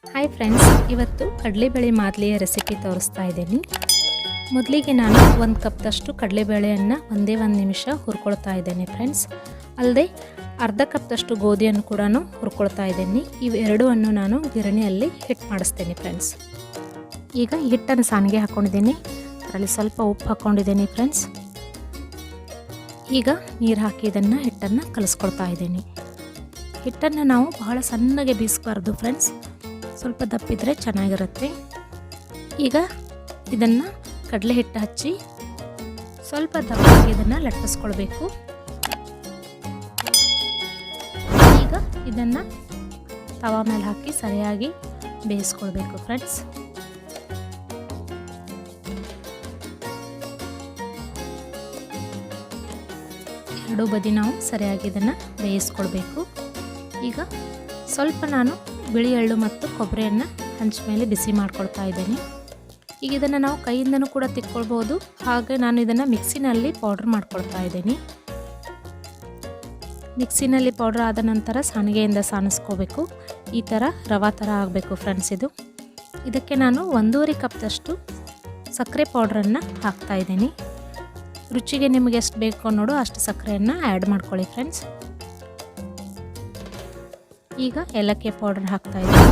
Hi friends, ಇವತ್ತು ಕಡಲೆಬೇಳೆ ಮಾದಲಿಯ recipe ತೋರಿಸ್ತಾ ಇದ್ದೀನಿ. ಮೊದಲಿಗೆ ನಾನು 1 ಕಪ್ದಷ್ಟು ಕಡಲೆಬೇಳೆಯನ್ನು ಒಂದೇ 1 ನಿಮಿಷ ಹುರ್ಕೊಳ್ತಾ ಇದ್ದೇನೆ ಫ್ರೆಂಡ್ಸ್. ಅಲ್ಲದೆ ಅರ್ಧ ಕಪ್ದಷ್ಟು ಗೋಧಿಯನ್ನು ಕೂಡ ಹುರ್ಕೊಳ್ತಾ ಇದ್ದೀನಿ. ಇವೆರಡನ್ನು ನಾನು ಗಿರಣಿಯಲ್ಲಿ ಹಿಟ್ಟು ಮಾಡಿಸ್ತೇನೆ ಫ್ರೆಂಡ್ಸ್. ಈಗ ಹಿಟ್ಟನ್ನು ಸಾಣಿಗೆ ಹಾಕ್ಕೊಂಡಿದ್ದೀನಿ. ಅದರಲ್ಲಿ ಸ್ವಲ್ಪ ಉಪ್ಪು ಹಾಕ್ಕೊಂಡಿದ್ದೀನಿ ಫ್ರೆಂಡ್ಸ್. ಈಗ ನೀರು ಹಾಕಿ ಇದನ್ನು ಹಿಟ್ಟನ್ನು ಕಲಿಸ್ಕೊಳ್ತಾ ಇದ್ದೀನಿ. ಹಿಟ್ಟನ್ನು ನಾವು ಬಹಳ ಸಣ್ಣಗೆ ಬೀಸಬಾರ್ದು ಫ್ರೆಂಡ್ಸ್, ಸ್ವಲ್ಪ ದಪ್ಪಿದ್ರೆ ಚೆನ್ನಾಗಿರುತ್ತೆ. ಈಗ ಇದನ್ನು ಕಡಲೆ ಹಿಟ್ಟು ಹಚ್ಚಿ ಸ್ವಲ್ಪ ದಪ್ಪಾಗಿ ಇದನ್ನು ಲಟ್ಟಿಸ್ಕೊಳ್ಬೇಕು. ಈಗ ಇದನ್ನು ತವಾ ಮೇಲೆ ಹಾಕಿ ಸರಿಯಾಗಿ ಬೇಯಿಸ್ಕೊಳ್ಬೇಕು ಫ್ರೆಂಡ್ಸ್. ಎರಡೂ ಬದಿ ನಾವು ಸರಿಯಾಗಿ ಇದನ್ನು ಬೇಯಿಸ್ಕೊಳ್ಬೇಕು. ಈಗ ಸ್ವಲ್ಪ ನಾನು ಬಿಳಿ ಎಳ್ಳು ಮತ್ತು ಕೊಬ್ಬರಿಯನ್ನು ಹಂಚ ಮೇಲೆ ಬಿಸಿ ಮಾಡ್ಕೊಳ್ತಾ ಇದ್ದೀನಿ. ಈಗ ಇದನ್ನು ನಾವು ಕೈಯಿಂದನೂ ಕೂಡ ತಿಕ್ಕೊಳ್ಬೋದು. ಹಾಗೆ ನಾನು ಇದನ್ನು ಮಿಕ್ಸಿನಲ್ಲಿ ಪೌಡ್ರ್ ಮಾಡ್ಕೊಳ್ತಾ ಇದ್ದೀನಿ. ಮಿಕ್ಸಿನಲ್ಲಿ ಪೌಡ್ರ್ ಆದ ನಂತರ ಸಾಣಿಗೆಯಿಂದ ಸಾಣಿಸ್ಕೋಬೇಕು. ಈ ಥರ ರವಾ ಥರ ಆಗಬೇಕು ಫ್ರೆಂಡ್ಸ್ ಇದು. ಇದಕ್ಕೆ ನಾನು 1.5 ಕಪ್ದಷ್ಟು ಸಕ್ಕರೆ ಪೌಡ್ರನ್ನು ಹಾಕ್ತಾ ಇದ್ದೀನಿ. ರುಚಿಗೆ ನಿಮಗೆ ಎಷ್ಟು ಬೇಕು ನೋಡು ಅಷ್ಟು ಸಕ್ಕರೆಯನ್ನು ಆ್ಯಡ್ ಮಾಡ್ಕೊಳ್ಳಿ ಫ್ರೆಂಡ್ಸ್. ಈಗ ಏಲಕ್ಕಿ ಪೌಡರ್ ಹಾಕ್ತಾ ಇದ್ದೀನಿ.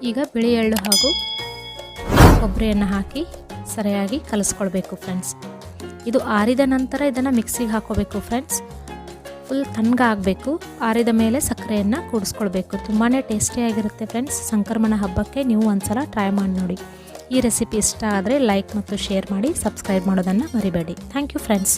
ಈಗ ಬಿಳಿ ಎಳ್ಳು ಹಾಗೂ ಕೊಬ್ಬರಿಯನ್ನು ಹಾಕಿ ಸರಿಯಾಗಿ ಕಲಿಸ್ಕೊಳ್ಬೇಕು ಫ್ರೆಂಡ್ಸ್. ಇದು ಆರಿದ ನಂತರ ಇದನ್ನು ಮಿಕ್ಸಿಗೆ ಹಾಕೋಬೇಕು ಫ್ರೆಂಡ್ಸ್. ಫುಲ್ ತಣ್ಣಗಾಗಬೇಕು. ಆರಿದ ಮೇಲೆ ಸಕ್ಕರೆಯನ್ನು ಕೂಡಿಸ್ಕೊಳ್ಬೇಕು. ತುಂಬಾ ಟೇಸ್ಟಿಯಾಗಿರುತ್ತೆ ಫ್ರೆಂಡ್ಸ್. ಸಂಕ್ರಮಣ ಹಬ್ಬಕ್ಕೆ ನೀವು ಒಂದ್ಸಲ ಟ್ರೈ ಮಾಡಿ ನೋಡಿ. ಈ ರೆಸಿಪಿ ಇಷ್ಟ ಆದರೆ ಲೈಕ್ ಮತ್ತು ಶೇರ್ ಮಾಡಿ, ಸಬ್ಸ್ಕ್ರೈಬ್ ಮಾಡೋದನ್ನು ಮರಿಬೇಡಿ. Thank you friends.